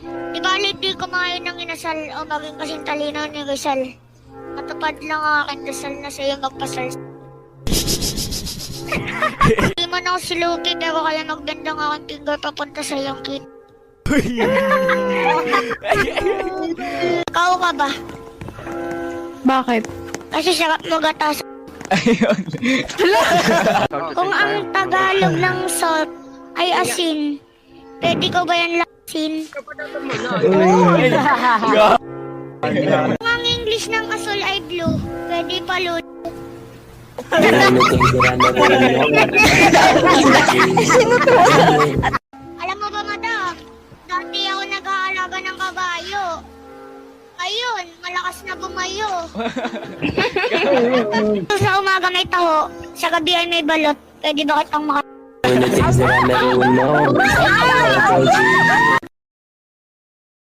Di bali di kumain ng inasal o maging kasing talino ni Rizal. Matupad lang ang aking dasal na sa'yo magpasal. Di man ako si Luki pero kaya magbendang aking finger papunta sa iyong kit. Ikaw ka ba? Bakit? Kasi sarap magatas. Ayun. Kung ang Tagalog ng salt ay asin, pwede ko ba yan lasin? Kung ang English ng asol ay blue, pwede pa lulu. Alam mo ba, madam? Dati ako nag-aalaga ng kabayo. Ayun, malakas na bumayo. Sa umaga may taho, sa gabi ay may balot. Pwede ba kitang